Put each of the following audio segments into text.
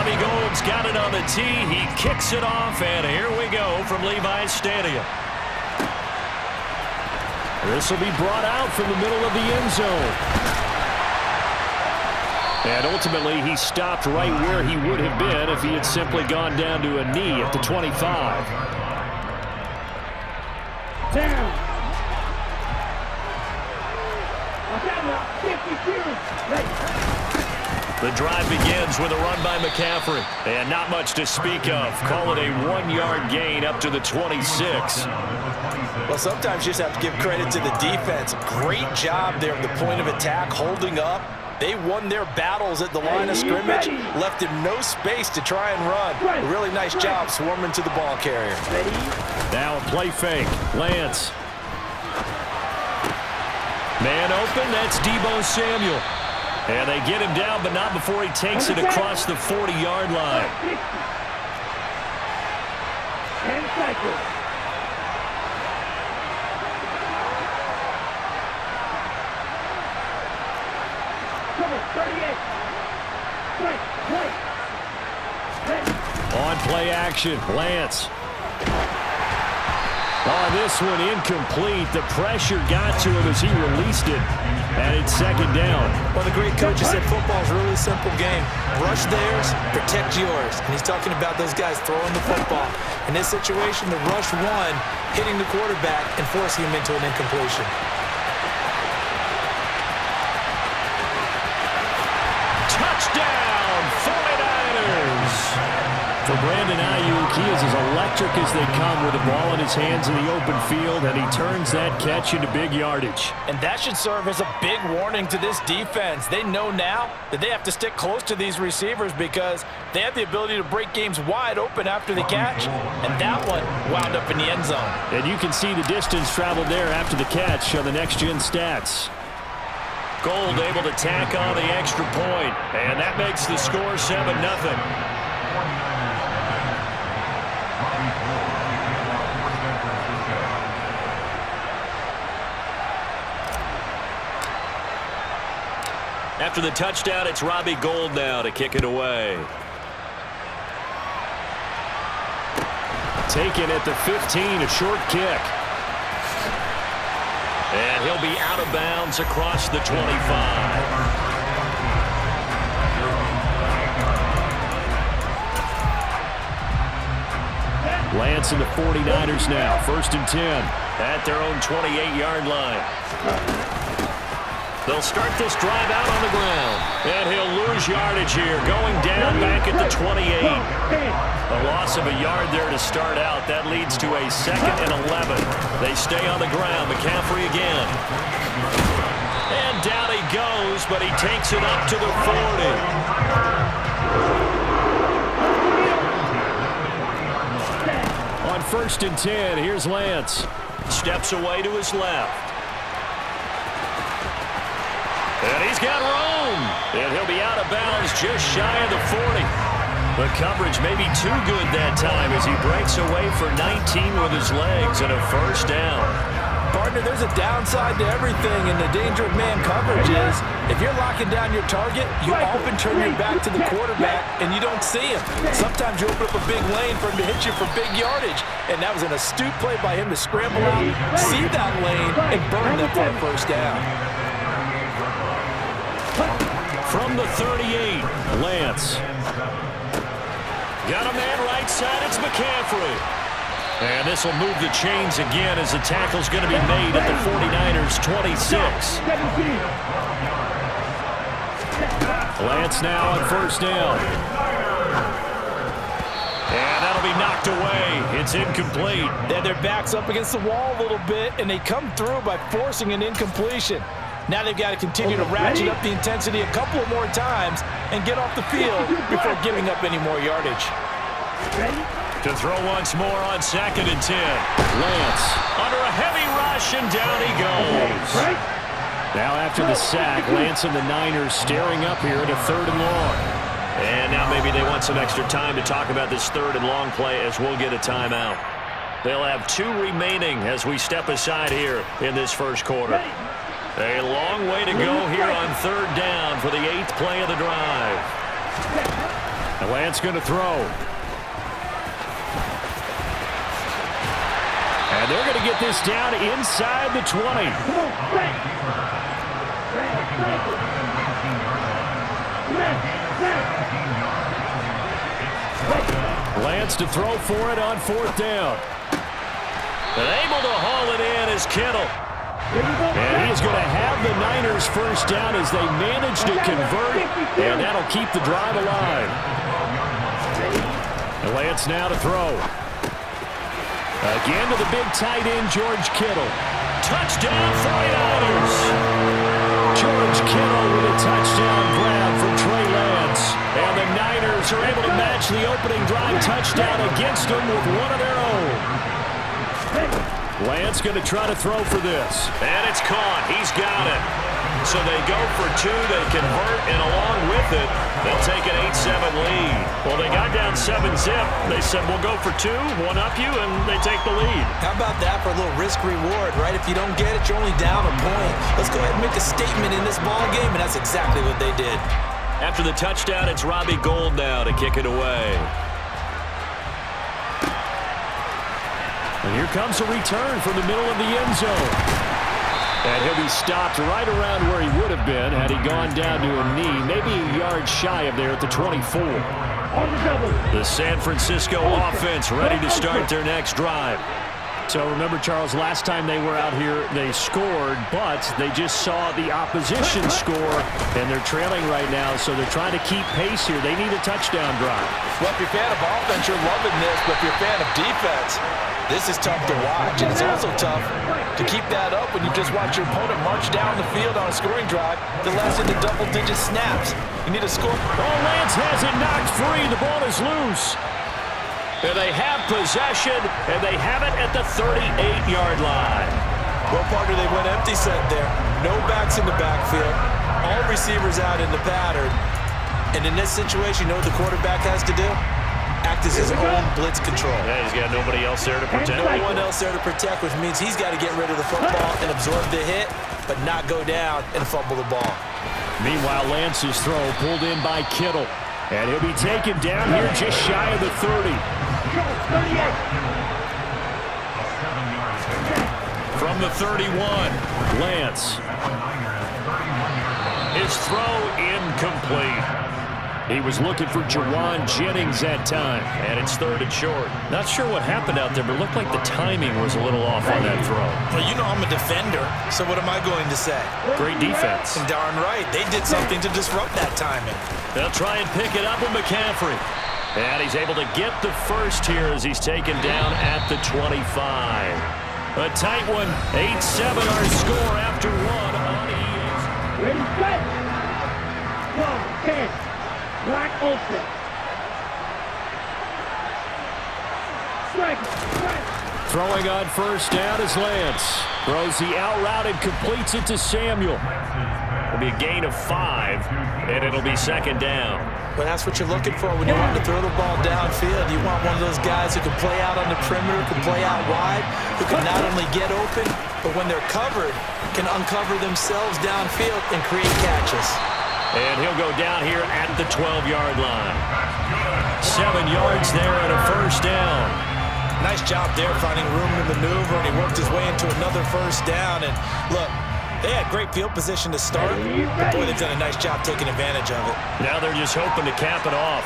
Robbie Gould's got it on the tee. He kicks it off, and here we go from Levi's Stadium. This will be brought out from the middle of the end zone. And ultimately, he stopped right where he would have been if he had simply gone down to a knee at the 25. Down. The drive begins with a run by McCaffrey. And not much to speak of. Call it a 1-yard gain up to the 26. Well, sometimes you just have to give credit to the defense. Great job there at the point of attack, holding up. They won their battles at the line of scrimmage, left him no space to try and run. A really nice job swarming to the ball carrier. Now a play fake. Lance. Man open, that's Deebo Samuel. And they get him down, but not before he takes it across the 40-yard line. 10 seconds. On play action, Lance. Oh, this one incomplete. The pressure got to him as he released it. And it's second down. Well, the great coach said football is a really simple game. Rush theirs, protect yours. And he's talking about those guys throwing the football. In this situation, the rush one, hitting the quarterback and forcing him into an incompletion. Touchdown, 49ers! For Brandon Ayuk, he is as electric as they come with the ball in his hands in the open field, and he turns that catch into big yardage. And that should serve as a big warning to this defense. They know now that they have to stick close to these receivers because they have the ability to break games wide open after the catch, and that one wound up in the end zone. And you can see the distance traveled there after the catch on the next-gen stats. Gould able to tack on the extra point, and that makes the score 7-0. After the touchdown, it's Robbie Gould now to kick it away. Taken at the 15, a short kick. And he'll be out of bounds across the 25. Lance and the 49ers now, 1st and 10 at their own 28-yard line. They'll start this drive out on the ground. And he'll lose yardage here, going down back at the 28. A loss of a yard there to start out. That leads to a 2nd and 11. They stay on the ground. McCaffrey again. And down he goes, but he takes it up to the 40. On 1st and 10, here's Lance. Steps away to his left. And he's got room. And he'll be out of bounds just shy of the 40. The coverage may be too good that time as he breaks away for 19 with his legs and a 1st down. Partner, there's a downside to everything, and the danger of man coverage is if you're locking down your target, you often turn your back to the quarterback and you don't see him. Sometimes you open up a big lane for him to hit you for big yardage, and that was an astute play by him to scramble out, see that lane, and burn them for a 1st down. From the 38, Lance. Got a man right side, it's McCaffrey. And this will move the chains again as the tackle's going to be made at the 49ers' 26. Lance now on 1st down. And that'll be knocked away. It's incomplete. They had their backs up against the wall a little bit, and they come through by forcing an incompletion. Now they've got to continue to ratchet up the intensity a couple of more times and get off the field before giving up any more yardage. To throw once more on 2nd and 10. Lance under a heavy rush, and down he goes. Now after the sack, Lance and the Niners staring up here at a 3rd and long. And now maybe they want some extra time to talk about this 3rd and long play as we'll get a timeout. They'll have 2 remaining as we step aside here in this 1st quarter. A long way to go here on 3rd down for the 8th play of the drive. Lance going to throw. And they're going to get this down inside the 20. Lance to throw for it on 4th down. And able to haul it in is Kittle. And he's going to have the Niners first down as they manage to convert, and that'll keep the drive alive. Lance now to throw. Again to the big tight end, George Kittle. Touchdown, 49ers. George Kittle with a touchdown grab from Trey Lance. And the Niners are able to match the opening drive touchdown against them with one of their own. Lance going to try to throw for this. And it's caught. He's got it. So they go for 2. They convert, and along with it, they'll take an 8-7 lead. Well, they got down 7-zip. They said, we'll go for 2, one up you, and they take the lead. How about that for a little risk-reward, right? If you don't get it, you're only down a point. Let's go ahead and make a statement in this ball game, and that's exactly what they did. After the touchdown, it's Robbie Gould now to kick it away. And here comes a return from the middle of the end zone. And he'll be stopped right around where he would have been had he gone down to a knee, maybe a yard shy of there at the 24. The San Francisco offense ready to start their next drive. So remember, Charles, last time they were out here, they scored, but they just saw the opposition score, and they're trailing right now, so they're trying to keep pace here. They need a touchdown drive. Well, if you're a fan of offense, you're loving this, but if you're a fan of defense, this is tough to watch, and it's also tough to keep that up when you just watch your opponent march down the field on a scoring drive that lasts into double-digit snaps. You need to score. Oh, Lance has it knocked free. The ball is loose. And they have possession, and they have it at the 38-yard line. Well, partner, they went empty set there. No backs in the backfield. All receivers out in the pattern. And in this situation, you know what the quarterback has to do? Act as his own blitz control. Yeah, he's got nobody else there to protect. No one else there to protect, which means he's got to get rid of the football and absorb the hit, but not go down and fumble the ball. Meanwhile, Lance's throw pulled in by Kittle. And he'll be taken down here just shy of the 30. From the 31, Lance. His throw incomplete. He was looking for Jawan Jennings that time, and it's 3rd and short. Not sure what happened out there, but it looked like the timing was a little off on that throw. Well, you know I'm a defender, so what am I going to say? Great defense. And darn right, they did something to disrupt that timing. They'll try and pick it up with McCaffrey. And he's able to get the first here as he's taken down at the 25. A tight one, 8-7 our score after one on EA. Ready, set. 12, 10. Black open. Strike. Throwing on first down is Lance. Throws the out route and completes it to Samuel. It'll be a gain of 5, and it'll be 2nd down. Well, that's what you're looking for when you want to throw the ball downfield. You want one of those guys who can play out on the perimeter, can play out wide, who can not only get open, but when they're covered, can uncover themselves downfield and create catches. And he'll go down here at the 12-yard line. 7 yards there and a first down. Nice job there finding room to maneuver, and he worked his way into another first down. And look, they had great field position to start, but boy, they've done a nice job taking advantage of it. Now they're just hoping to cap it off.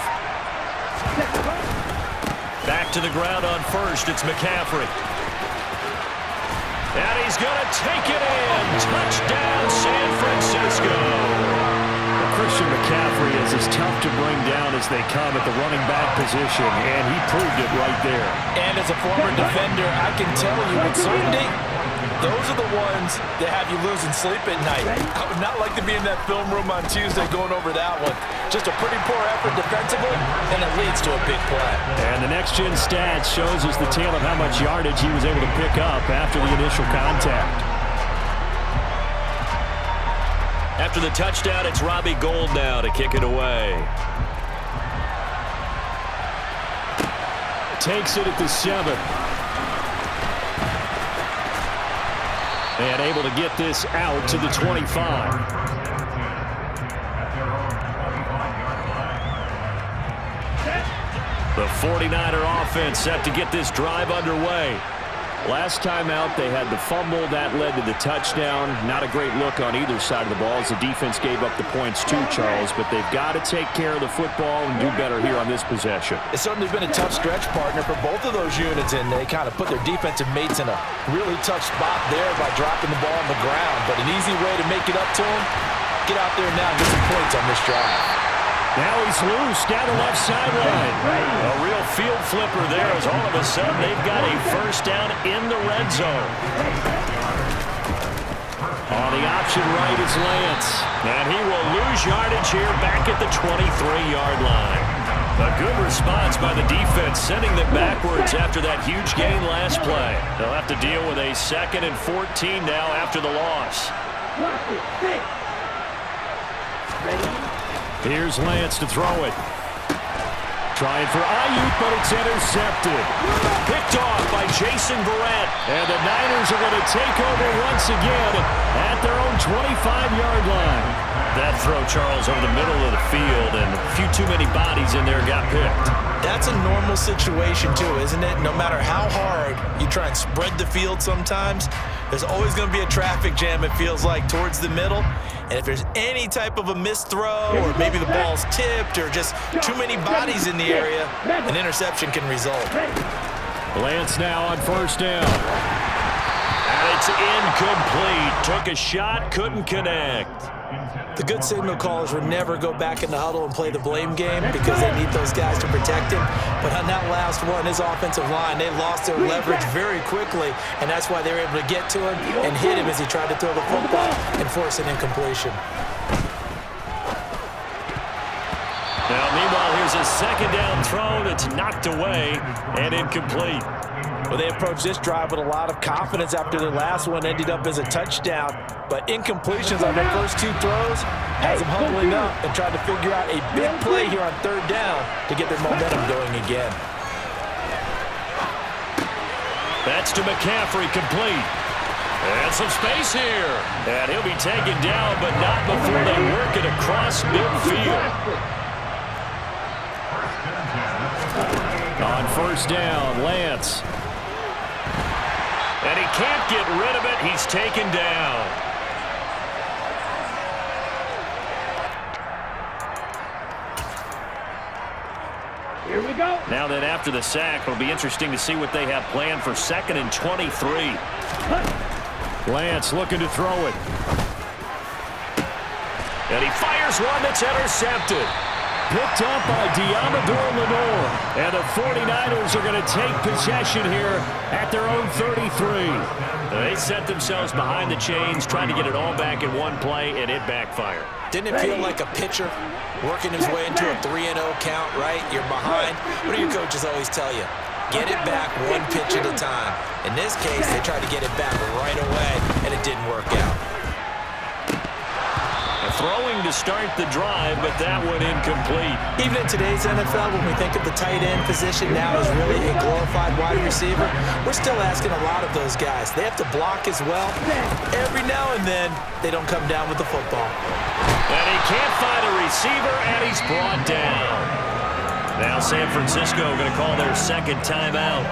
Back to the ground on first, it's McCaffrey. And he's going to take it in. Touchdown, San Francisco. Christian McCaffrey is as tough to bring down as they come at the running back position, and he proved it right there. And as a former defender, I can tell you with certainty, those are the ones that have you losing sleep at night. I would not like to be in that film room on Tuesday going over that one. Just a pretty poor effort defensively, and it leads to a big play. And the next-gen stats shows us the tale of how much yardage he was able to pick up after the initial contact. After the touchdown, it's Robbie Gould now to kick it away. Takes it at the 7. And able to get this out to the 25. The 49er offense set to get this drive underway. Last time out, they had the fumble. That led to the touchdown. Not a great look on either side of the ball as the defense gave up the points too, Charles. But they've got to take care of the football and do better here on this possession. It's certainly been a tough stretch, partner, for both of those units, and they kind of put their defensive mates in a really tough spot there by dropping the ball on the ground. But an easy way to make it up to them, get out there now and get some points on this drive. Now he's loose down the left sideline. A real field flipper there as all of a sudden they've got a first down in the red zone. On the option right is Lance. And he will lose yardage here back at the 23-yard line. A good response by the defense, sending them backwards after that huge gain last play. They'll have to deal with a 2nd and 14 now after the loss. Here's Lance to throw it. Trying for Ayuk, but it's intercepted. Picked off by Jason Verrett. And the Niners are going to take over once again at their own 25-yard line. That throw, Charles, over the middle of the field, and a few too many bodies in there got picked. That's a normal situation, too, isn't it? No matter how hard you try and spread the field sometimes, there's always going to be a traffic jam, it feels like, towards the middle. And if there's any type of a missed throw or maybe the ball's tipped or just too many bodies in the area, an interception can result. Lance now on first down. And it's incomplete. Took a shot, couldn't connect. The good signal callers would never go back in the huddle and play the blame game because they need those guys to protect him. But on that last one, his offensive line, they lost their leverage very quickly, and that's why they were able to get to him and hit him as he tried to throw the football and force an incompletion. Now, meanwhile, here's a 2nd down throw that's knocked away and incomplete. Well, they approached this drive with a lot of confidence after their last one ended up as a touchdown. But incompletions on their first 2 throws has them huddling up and trying to figure out a big play here on 3rd down to get their momentum going again. That's to McCaffrey, complete. And some space here. And he'll be taken down, but not before they work it across midfield. On first down, Lance. And he can't get rid of it. He's taken down. Here we go. Now that after the sack, it'll be interesting to see what they have planned for 2nd and 23. Lance looking to throw it. And he fires one that's intercepted. Picked up by Lenore. And the 49ers are going to take possession here at their own 33. They set themselves behind the chains, trying to get it all back in one play, and it backfired. Didn't it feel like a pitcher working his way into a 3-0 count, right? You're behind. What do your coaches always tell you? Get it back one pitch at a time. In this case, they tried to get it back right away, and it didn't work out. Throwing to start the drive, but that one incomplete. Even in today's NFL, when we think of the tight end position now as really a glorified wide receiver, we're still asking a lot of those guys. They have to block as well. Every now and then, they don't come down with the football. And he can't find a receiver, and he's brought down. Now San Francisco going to call their 2nd timeout,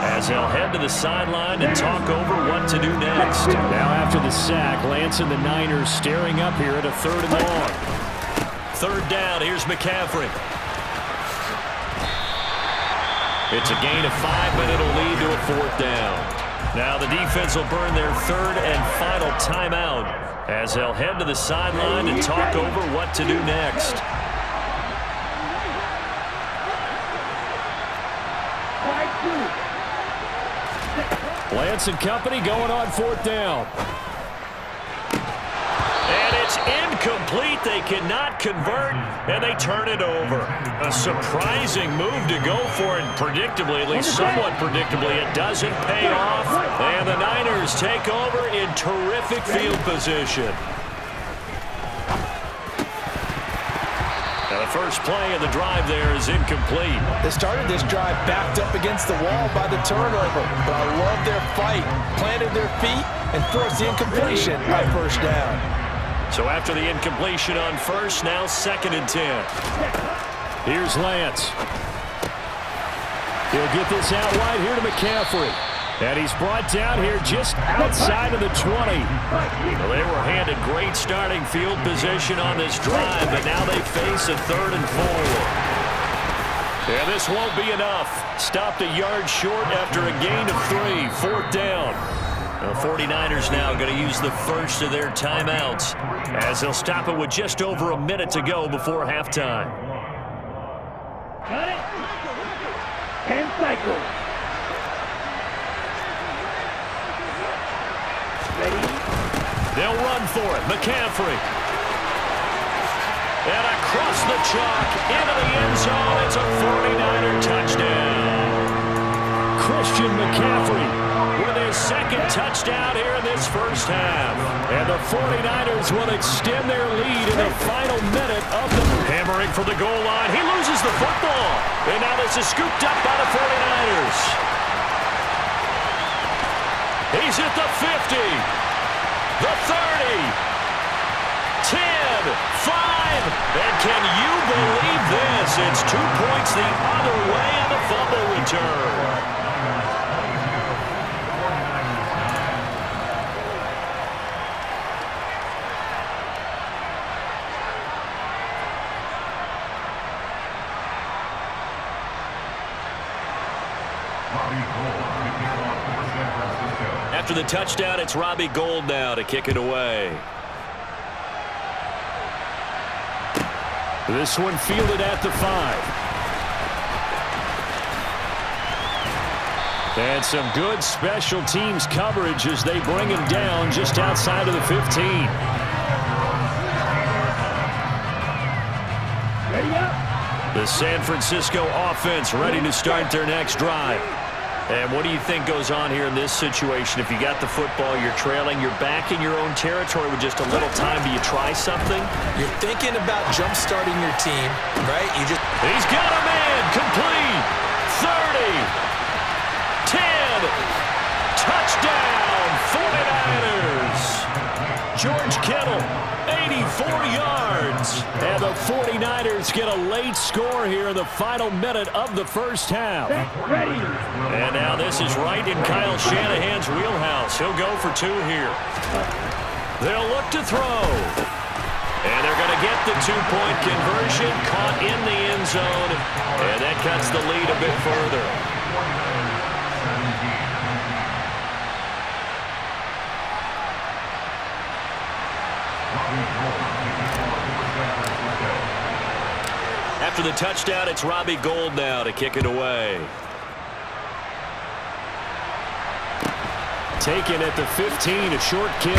as they'll head to the sideline and talk over what to do next. Now after the sack, Lance and the Niners staring up here at a 3rd and long. 3rd down, here's McCaffrey. It's a gain of 5, but it'll lead to a 4th down. Now the defense will burn their 3rd and final timeout, as they'll head to the sideline and talk over what to do next. Lance and company going on 4th down. And it's incomplete. They cannot convert, and they turn it over. A surprising move to go for it, predictably, at least somewhat predictably. It doesn't pay off, and the Niners take over in terrific field position. Now the first play of the drive there is incomplete. They started this drive backed up against the wall by the turnover, but I love their fight, planted their feet, and forced the incompletion on 1st down. So after the incompletion on 1st, now 2nd and 10. Here's Lance. He'll get this out wide here to McCaffrey. And he's brought down here just outside of the 20. Well, they were handed great starting field position on this drive, but now they face a 3rd and 4. Yeah, this won't be enough. Stopped a yard short after a gain of 3. 4th down. The 49ers now going to use the first of their timeouts as they'll stop it with just over a minute to go before halftime. Got it. 10 cycles. Ready? They'll run for it. McCaffrey. And across the chalk into the end zone. It's a 49er touchdown. Christian McCaffrey with his 2nd touchdown here in this first half. And the 49ers will extend their lead in the final minute of the hammering for the goal line. He loses the football. And now this is scooped up by the 49ers. He's at the 50, the 30, 10, 5, and can you believe this? It's 2 points the other way on the fumble return. After the touchdown, it's Robbie Gould now to kick it away. This one fielded at the 5. And some good special teams coverage as they bring him down just outside of the 15. Ready up. The San Francisco offense ready to start their next drive. And what do you think goes on here in this situation? If you got the football, you're trailing, you're back in your own territory with just a little time. Do you try something? You're thinking about jump-starting your team, right? He's got a man. Complete. 30. 10. Touchdown. 49ers. George Kittle, 84 yards. And the 49ers get a late score here in the final minute of the first half. Ready. And now this is right in Kyle Shanahan's wheelhouse. He'll go for 2 here. They'll look to throw. And they're going to get the 2-point conversion, caught in the end zone. And that cuts the lead a bit further. After the touchdown, it's Robbie Gould now to kick it away. Taken at the 15, a short kick.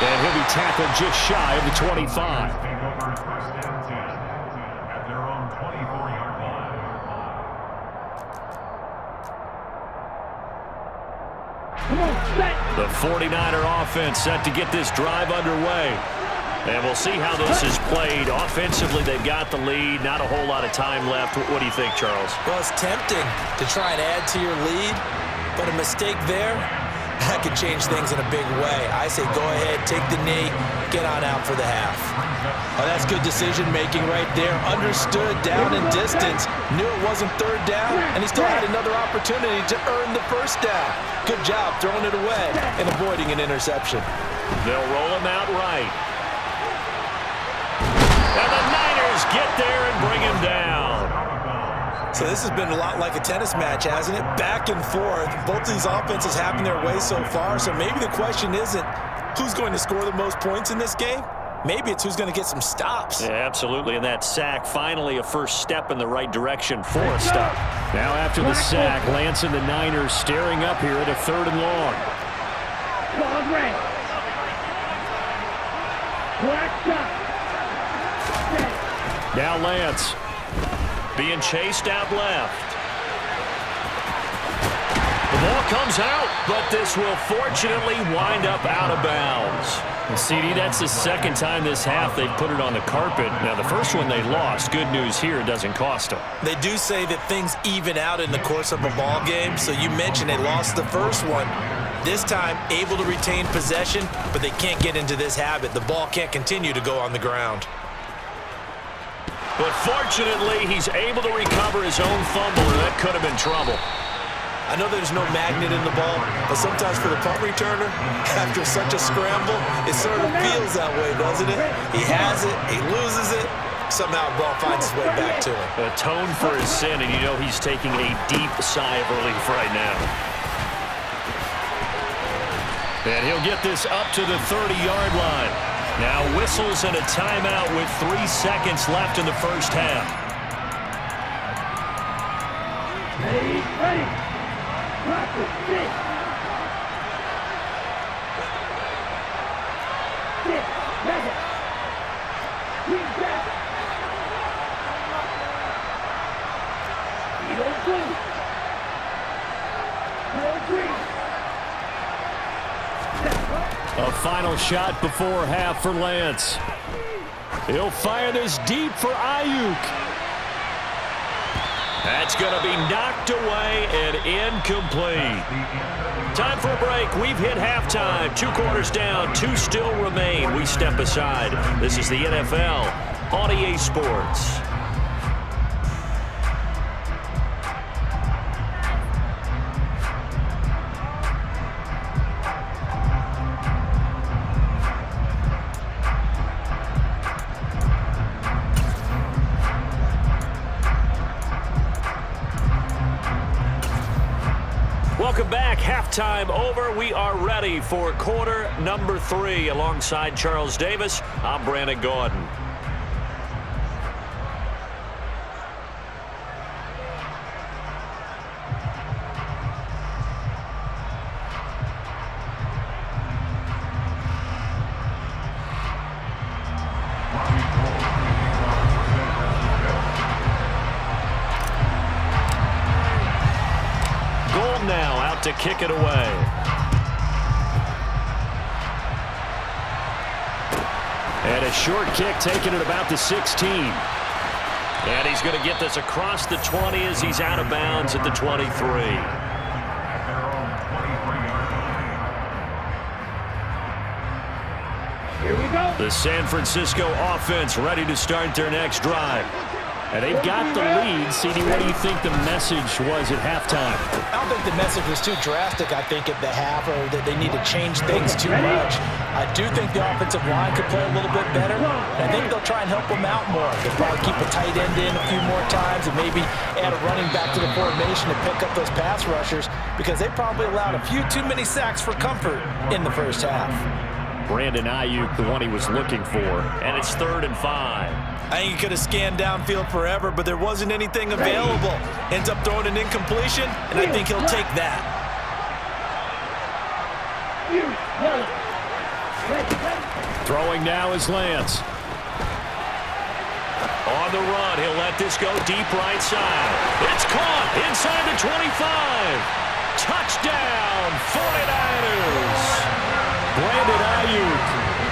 And he'll be tackled just shy of the 25. Come on, set. The 49er offense set to get this drive underway. And we'll see how this is played. Offensively, they've got the lead. Not a whole lot of time left. What do you think, Charles? Well, it's tempting to try and add to your lead, but a mistake there, that could change things in a big way. I say go ahead, take the knee, get on out for the half. Oh, that's good decision-making right there. Understood down and distance. Knew it wasn't 3rd down, and he still had another opportunity to earn the 1st down. Good job throwing it away and avoiding an interception. They'll roll him out right. And the Niners get there and bring him down. So this has been a lot like a tennis match, hasn't it? Back and forth. Both these offenses having their way so far. So maybe the question isn't who's going to score the most points in this game. Maybe it's who's going to get some stops. Yeah, absolutely. And that sack, finally a first step in the right direction for a stop. Now after the sack, Lance and the Niners staring up here at a 3rd and long. Ball red. Black shot. Now Lance being chased out left. The ball comes out, but this will fortunately wind up out of bounds. And CD, that's the 2nd time this half they've put it on the carpet. Now, the first one they lost. Good news here, it doesn't cost them. They do say that things even out in the course of a ball game. So you mentioned they lost the first one. This time, able to retain possession, but they can't get into this habit. The ball can't continue to go on the ground. But fortunately, he's able to recover his own fumble, or that could have been trouble. I know there's no magnet in the ball, but sometimes for the punt returner, after such a scramble, it sort of feels that way, doesn't it? He has it, he loses it, somehow the ball finds its way back to him. Atone for his sin, and you know he's taking a deep sigh of relief right now. And he'll get this up to the 30-yard line. Now whistles and a timeout with 3 seconds left in the first half. Ready. Practice, sit. Sit, measure. Keep back. You don't blink. No green. A final shot before half for Lance. He'll fire this deep for Ayuk. That's going to be knocked away and incomplete. Time for a break. We've hit halftime. 2 quarters down, 2 still remain. We step aside. This is the NFL on EA Sports. Welcome back. Halftime over. We are ready for quarter number 3. Alongside Charles Davis, I'm Brandon Gordon. Now out to kick it away. And a short kick taken at about the 16. And he's going to get this across the 20 as he's out of bounds at the 23. Here we go. The San Francisco offense ready to start their next drive. And they've got the lead. CD, what do you think the message was at halftime? I don't think the message was too drastic, I think, at the half, or that they need to change things too much. I do think the offensive line could play a little bit better. And I think they'll try and help them out more. They'll probably keep a tight end in a few more times and maybe add a running back to the formation to pick up those pass rushers, because they probably allowed a few too many sacks for comfort in the first half. Brandon Ayuk, the one he was looking for. And it's 3rd and 5. I think he could have scanned downfield forever, but there wasn't anything available. Ends up throwing an incompletion, and I think he'll take that. Throwing now is Lance. On the run, he'll let this go deep right side. It's caught inside the 25. Touchdown, 49ers. Brandon Ayuk,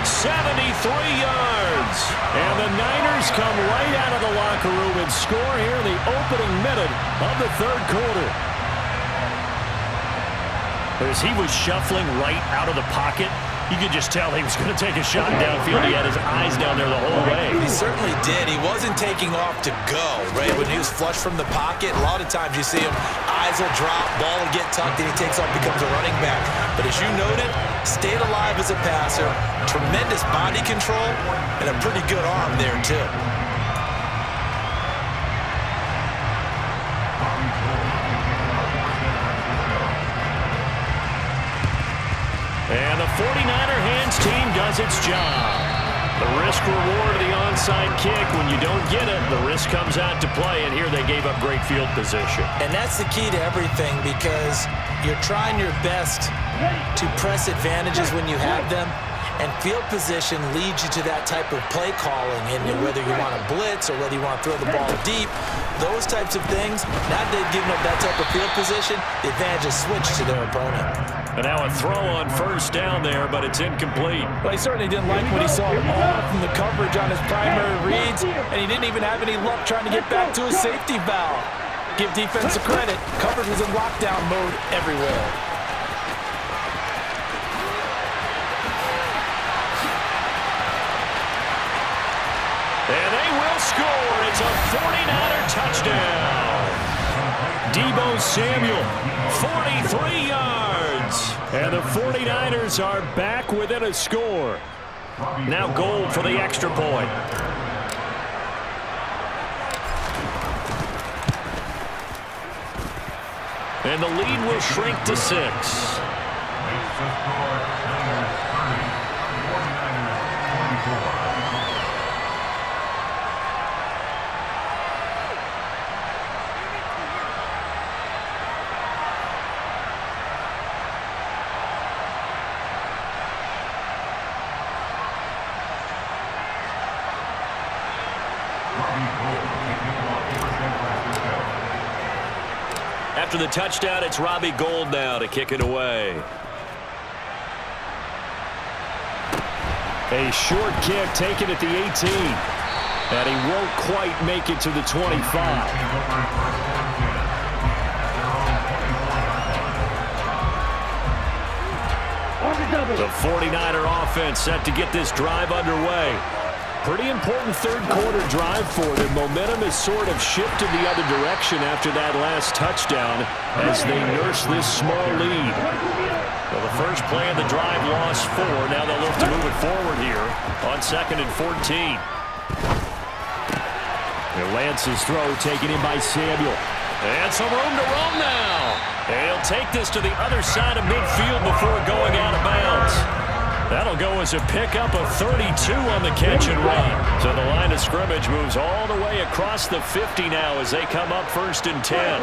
73 yards. And the Niners come right out of the locker room and score here in the opening minute of the 3rd quarter. As he was shuffling right out of the pocket, you could just tell he was going to take a shot downfield. He had his eyes down there the whole way. He certainly did. He wasn't taking off to go, right? When he was flush from the pocket, a lot of times you see him, eyes will drop, ball will get tucked, and he takes off, becomes a running back. But as you noted, stayed alive as a passer, tremendous body control, and a pretty good arm there, too. And the 49er hands team does its job. The risk reward of the onside kick. When you don't get it, the risk comes out to play, and here they gave up great field position. And that's the key to everything, because you're trying your best to press advantages when you have them, and field position leads you to that type of play calling, and whether you want to blitz or whether you want to throw the ball deep, those types of things. Now that they've given up that type of field position, the advantage is switched to their opponent. And now a throw on 1st down there, but it's incomplete. Well, he certainly didn't like what he saw all from the coverage on his primary reads, and he didn't even have any luck trying to get back to his safety valve. Give defense the credit. Coverage was in lockdown mode everywhere. And they will score. It's 49er touchdown. Deebo Samuel, 43 yards. And the 49ers are back within a score. Now Gold for the extra point. And the lead will shrink to 6. After the touchdown, it's Robbie Gould now to kick it away. A short kick taken at the 18. And he won't quite make it to the 25. The 49er offense set to get this drive underway. Pretty important third-quarter drive for them. Momentum has sort of shifted the other direction after that last touchdown as they nurse this small lead. Well, the first play of the drive lost 4. Now they'll look to move it forward here on 2nd and 14. And Lance's throw taken in by Samuel. And some room to roam now. And he'll take this to the other side of midfield before going out of bounds. That'll go as a pickup of 32 on the catch and run. So the line of scrimmage moves all the way across the 50 now as they come up 1st and 10.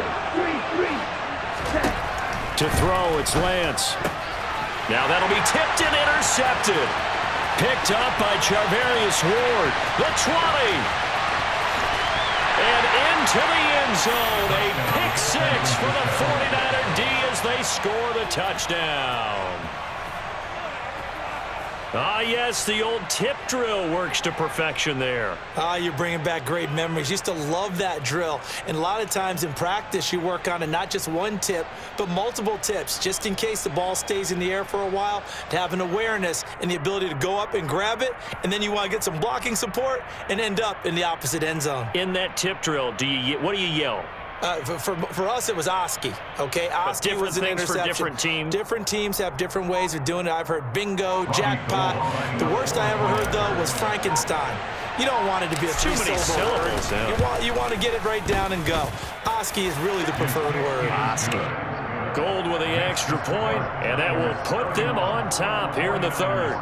To throw, it's Lance. Now that'll be tipped and intercepted. Picked up by Charvarius Ward. The 20. And into the end zone. A pick 6 for the 49er D as they score the touchdown. Ah, yes, the old tip drill works to perfection there. You're bringing back great memories. Used to love that drill. And a lot of times in practice, you work on it, not just one tip, but multiple tips, just in case the ball stays in the air for a while, to have an awareness and the ability to go up and grab it, and then you want to get some blocking support and end up in the opposite end zone. In that tip drill, what do you yell? For us, it was Oski, okay? Oski was an interception. For different teams. Different teams have different ways of doing it. I've heard bingo, jackpot. The worst I ever heard, though, was Frankenstein. You don't want it to be a too many syllables. Yeah. You want to get it right down and go. Oski is really the preferred word. Oski. Gold with the extra point, and that will put them on top here in the 3rd.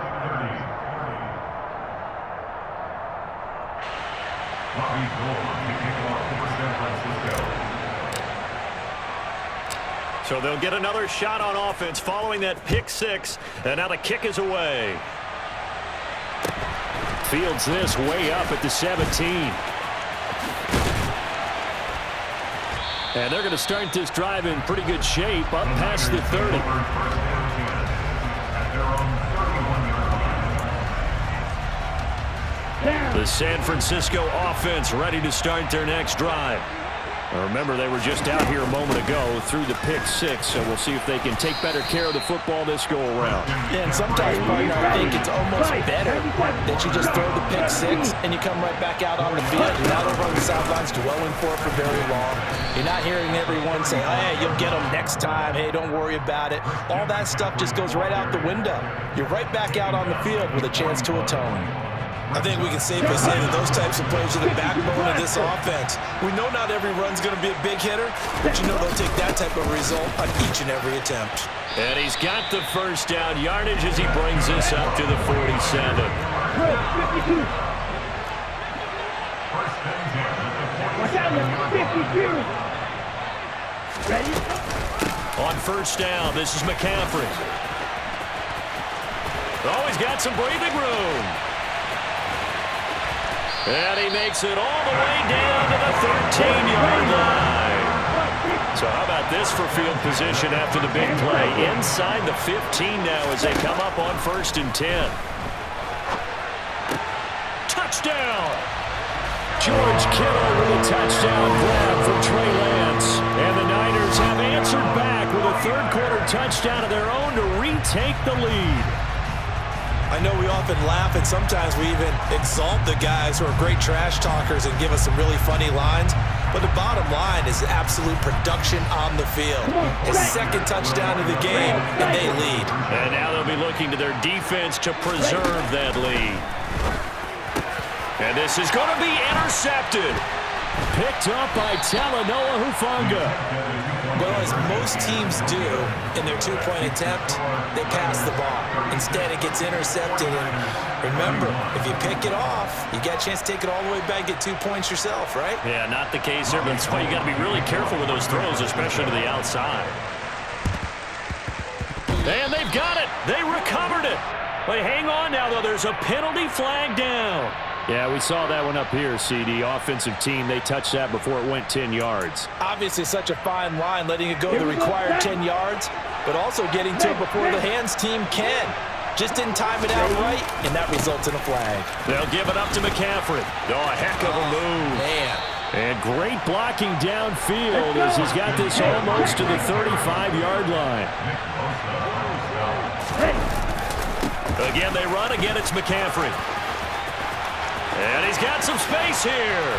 So they'll get another shot on offense following that pick 6, and now the kick is away. Fields this way up at the 17. And they're going to start this drive in pretty good shape up past the 30. The San Francisco offense ready to start their next drive. Remember, they were just out here a moment ago through the pick 6, so we'll see if they can take better care of the football this go-around. Yeah, and sometimes, partner, I think it's almost better that you just throw the pick 6 and you come right back out on the field. You're not over on the sidelines dwelling for it for very long. You're not hearing everyone say, hey, you'll get them next time. Hey, don't worry about it. All that stuff just goes right out the window. You're right back out on the field with a chance to atone. I think we can safely say that those types of plays are the backbone of this offense. We know not every run's going to be a big hitter, but you know they'll take that type of result on each and every attempt. And he's got the first down yardage as he brings this up to the 47. Watch out, 52. Ready? On first down, this is McCaffrey. Oh, he's got some breathing room. And he makes it all the way down to the 13-yard line. So how about this for field position after the big play? Inside the 15 now as they come up on 1st and 10. Touchdown! George Kittle with a touchdown grab for Trey Lance. And the Niners have answered back with a third-quarter touchdown of their own to retake the lead. I know we often laugh, and sometimes we even exalt the guys who are great trash talkers and give us some really funny lines. But the bottom line is absolute production on the field. His second touchdown of the game, and they lead. And now they'll be looking to their defense to preserve that lead. And this is going to be intercepted. Picked up by Talanoa Hufanga. Well, as most teams do in their two-point attempt, they pass the ball. Instead, it gets intercepted. And remember, if you pick it off, you got a chance to take it all the way back, get 2 points yourself, right? Yeah, not the case here, but that's why you got to be really careful with those throws, especially to the outside. And they've got it. They recovered it. But hang on now, though. There's a penalty flag down. Yeah, we saw that one up here, CD. Offensive team, they touched that before it went 10 yards. Obviously, such a fine line, letting it go the required 10 yards, but also getting to it before the hands team can. Just didn't time it out right, and that results in a flag. They'll give it up to McCaffrey. Oh, a heck of a move. Man. And great blocking downfield as he's got this almost to the 35-yard line. Again, they run. Again, it's McCaffrey. And he's got some space here.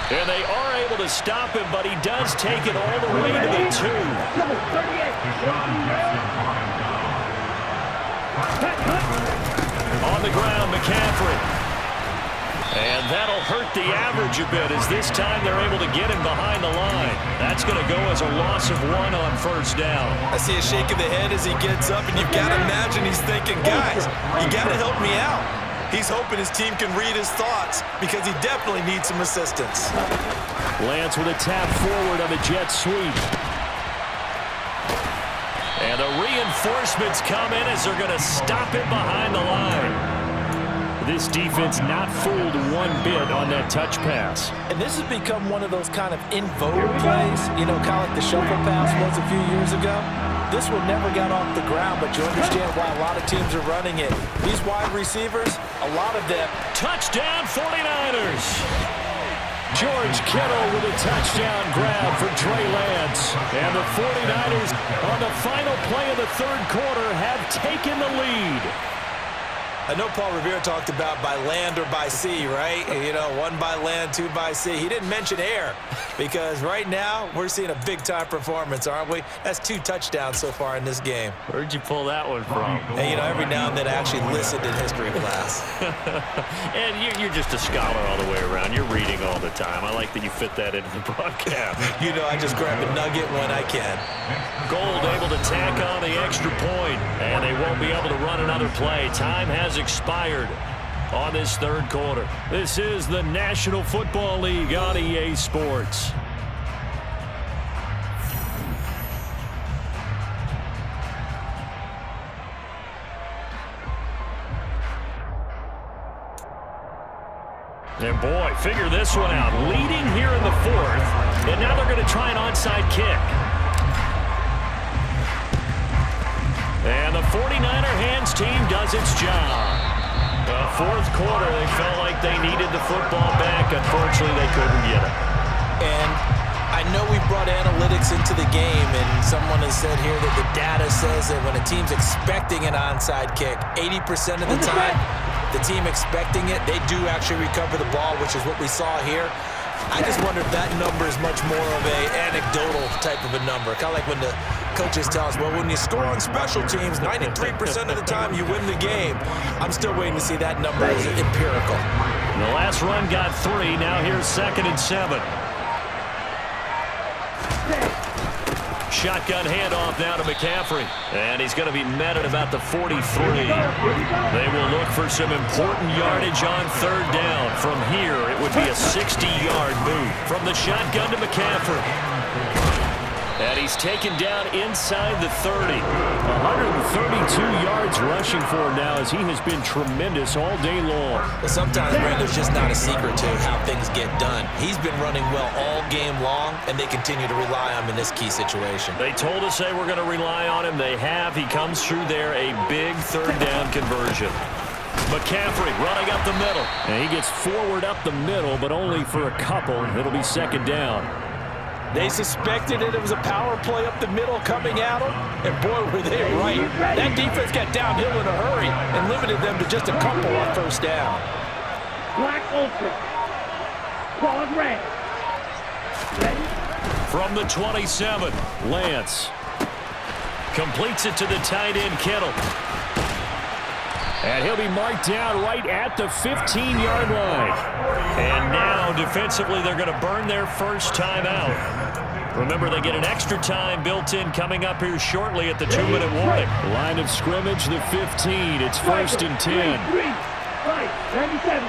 And they are able to stop him, but he does take it all the way to the 2. On the ground, McCaffrey. And that'll hurt the average a bit as this time they're able to get him behind the line. That's going to go as a loss of 1 on first down. I see a shake of the head as he gets up, and you've got to imagine he's thinking, guys, you got to help me out. He's hoping his team can read his thoughts because he definitely needs some assistance. Lance with a tap forward on the jet sweep. And the reinforcements come in as they're going to stop it behind the line. This defense not fooled one bit on that touch pass. And this has become one of those kind of in vogue plays, you know, kind of like the shuffle pass was a few years ago. This one never got off the ground, but you understand why a lot of teams are running it. These wide receivers, a lot of them. Touchdown 49ers. George Kittle with a touchdown grab for Trey Lance. And the 49ers on the final play of the third quarter have taken the lead. I know Paul Revere talked about by land or by sea, right? You know, 1 by land, 2 by sea. He didn't mention air because right now we're seeing a big-time performance, aren't we? That's 2 touchdowns so far in this game. Where'd you pull that one from? And, you know, every now and then I actually listened in history class. And you're just a scholar all the way around. You're reading all the time. I like that you fit that into the broadcast. You know, I just grab a nugget when I can. Gold able to tack on the extra point, and they won't be able to run another play. Time has expired on this third quarter. This is the National Football League on EA Sports. And boy, figure this one out. Leading here in the 4th, and now they're going to try an onside kick. And the 49er hands team does its job. The fourth quarter, they felt like they needed the football back. Unfortunately, they couldn't get it. And I know we brought analytics into the game, and someone has said here that the data says that when a team's expecting an onside kick, 80% of the time, the team expecting it, they do actually recover the ball, which is what we saw here. I just wonder if that number is much more of a anecdotal type of a number. Kind of like when the coaches tell us, well, when you score on special teams, 93% of the time you win the game. I'm still waiting to see that number as empirical. The last run got 3. Now here's 2nd and 7. Shotgun handoff now to McCaffrey. And he's going to be met at about the 43. They will look for some important yardage on 3rd down. From here, it would be a 60-yard move. From the shotgun to McCaffrey. And he's taken down inside the 30. 132 yards rushing for him now as he has been tremendous all day long. But sometimes, Brandon, there's just not a secret to how things get done. He's been running well all game long, and they continue to rely on him in this key situation. They told us they were going to rely on him. They have. He comes through there, a big 3rd down conversion. McCaffrey running up the middle. And he gets forward up the middle, but only for a couple. It'll be 2nd down. They suspected it was a power play up the middle coming at them, and boy, were they right. That defense got downhill in a hurry and limited them to just a couple on first down. Black ultra. Ball red. Ready? From the 27, Lance completes it to the tight end, Kittle. And he'll be marked down right at the 15-yard line. And now, defensively, they're going to burn their first timeout. Remember, they get an extra time built in coming up here shortly at the 2-minute warning. Line of scrimmage, the 15. It's 1st and 10. 97.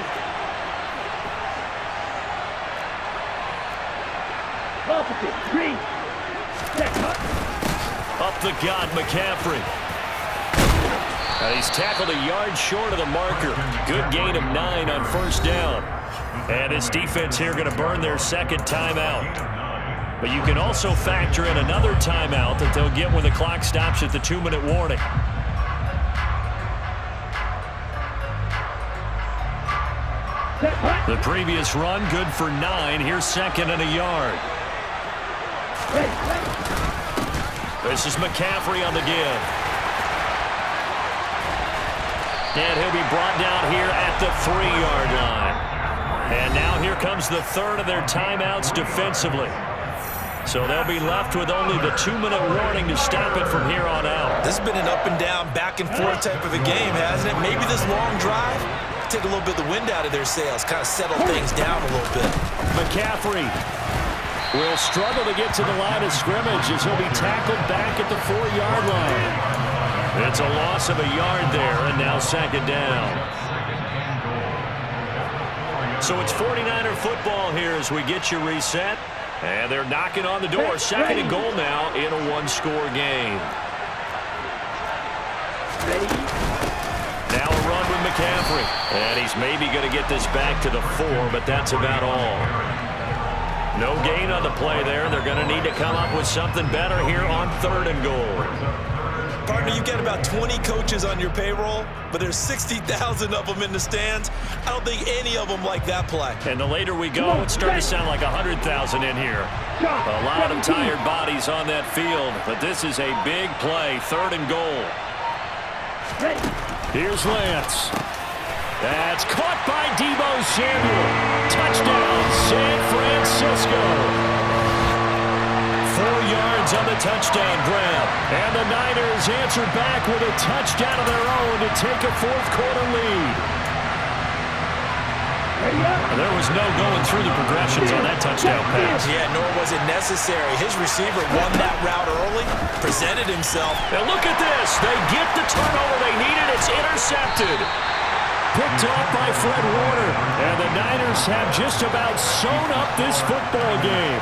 Opposite, 3. Up the gut, McCaffrey. He's tackled a yard short of the marker. Good gain of 9 on first down. And his defense here going to burn their second timeout. But you can also factor in another timeout that they'll get when the clock stops at the 2-minute warning. The previous run, good for 9. Here's 2nd and a yard. This is McCaffrey on the give. And he'll be brought down here at the 3-yard line. And now here comes the third of their timeouts defensively. So they'll be left with only the 2-minute warning to stop it from here on out. This has been an up and down, back and forth type of a game, hasn't it? Maybe this long drive take a little bit of the wind out of their sails, kind of settle things down a little bit. McCaffrey will struggle to get to the line of scrimmage as he'll be tackled back at the 4-yard line. It's a loss of a yard there, and now 2nd down. So it's 49er football here as we get you reset. And they're knocking on the door. 2nd and goal now in a 1-score game. Now a run with McCaffrey. And he's maybe going to get this back to the 4, but that's about all. No gain on the play there. They're going to need to come up with something better here on 3rd and goal. Partner, you've got about 20 coaches on your payroll, but there's 60,000 of them in the stands. I don't think any of them like that play. And the later we go, it's starting to sound like 100,000 in here. A lot of tired bodies on that field, but this is a big play, 3rd and goal. Here's Lance. That's caught by Deebo Samuel. Touchdown, San Francisco. 4 yards on the touchdown grab. And the Niners answer back with a touchdown of their own to take a 4th-quarter lead. There was no going through the progressions on that touchdown pass. Yeah, nor was it necessary. His receiver won that route early, presented himself. And look at this. They get the turnover they needed. It's intercepted. Picked off by Fred Warner. And the Niners have just about sewn up this football game.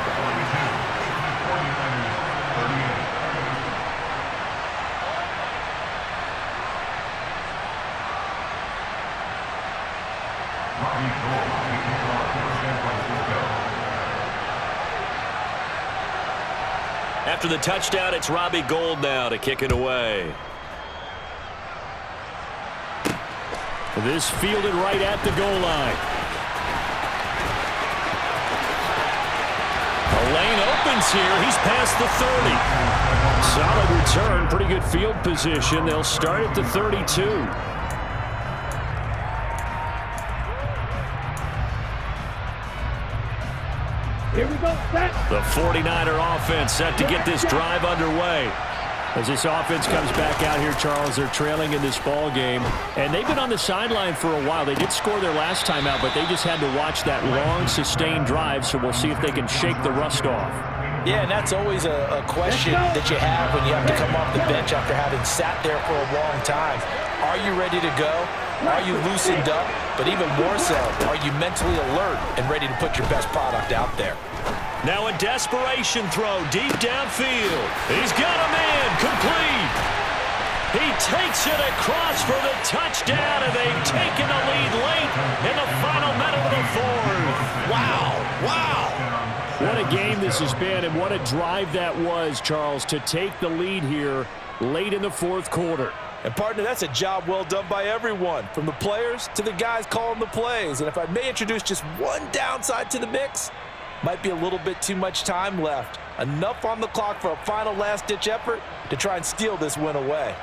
After the touchdown, it's Robbie Gould now to kick it away. This fielded right at the goal line. A lane opens here. He's past the 30. Solid return, pretty good field position. They'll start at the 32. Here we go, set. The 49er offense set to get this drive underway. As this offense comes back out here, Charles, they're trailing in this ball game. And they've been on the sideline for a while. They did score their last time out, but they just had to watch that long, sustained drive, so we'll see if they can shake the rust off. Yeah, and that's always a question that you have when you have to come off the bench after having sat there for a long time. Are you ready to go? Are you loosened up? But even more so, are you mentally alert and ready to put your best product out there? Now a desperation throw deep downfield. He's got a man complete. He takes it across for the touchdown, and they've taken the lead late in the final minute of the 4th. Wow. What a game this has been, and what a drive that was, Charles, to take the lead here late in the 4th quarter. And, partner, that's a job well done by everyone, from the players to the guys calling the plays. And if I may introduce just one downside to the mix, Might be a little bit too much time left. Enough on the clock for a final last-ditch effort to try and steal this win away.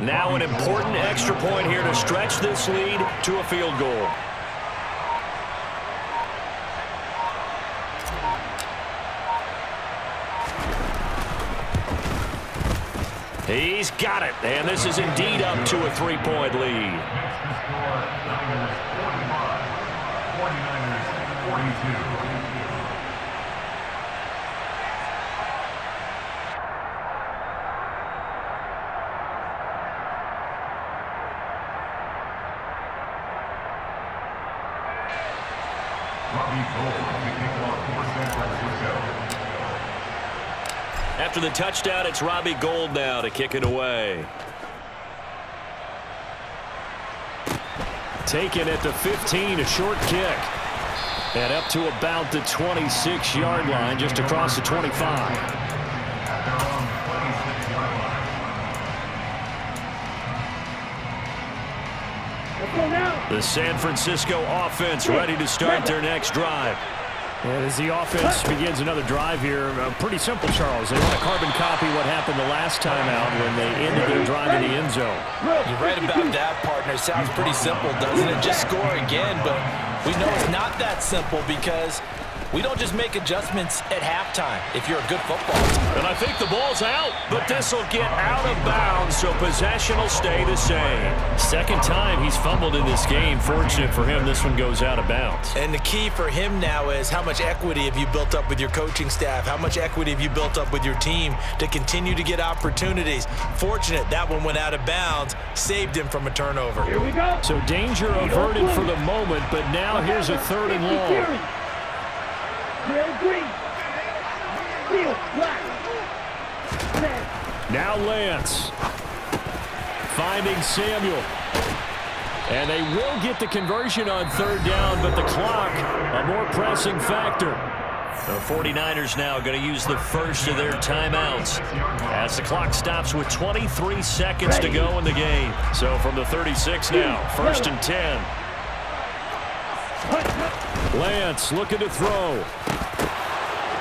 Now an important extra point here to stretch this lead to a field goal. He's got it, and this is indeed up to a 3-point lead. After the touchdown, it's Robbie Gould now to kick it away. Taken at the 15, a short kick. And up to about the 26-yard line, just across the 25. The San Francisco offense ready to start their next drive. And as the offense begins another drive here, pretty simple, Charles. They want to carbon copy what happened the last time out when they ended their drive in the end zone. You're right about that, partner. Sounds pretty simple, doesn't it? Just score again, but we know it's not that simple because we don't just make adjustments at halftime if you're a good football team. And I think the ball's out, but this will get out of bounds, so possession will stay the same. Second time he's fumbled in this game. Fortunate for him, this one goes out of bounds. And the key for him now is how much equity have you built up with your coaching staff? How much equity have you built up with your team to continue to get opportunities? Fortunate that one went out of bounds, saved him from a turnover. Here we go. So danger averted for the moment, but now here's a 3rd and long. Green. Field, black. Now Lance. Finding Samuel. And they will get the conversion on 3rd down, but the clock, a more pressing factor. The 49ers now going to use the first of their timeouts as the clock stops with 23 seconds to go in the game. So from the 36 now, 1st and 10. Lance looking to throw.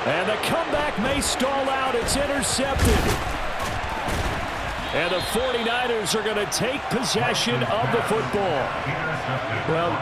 And the comeback may stall out. It's intercepted. And the 49ers are going to take possession of the football. Well,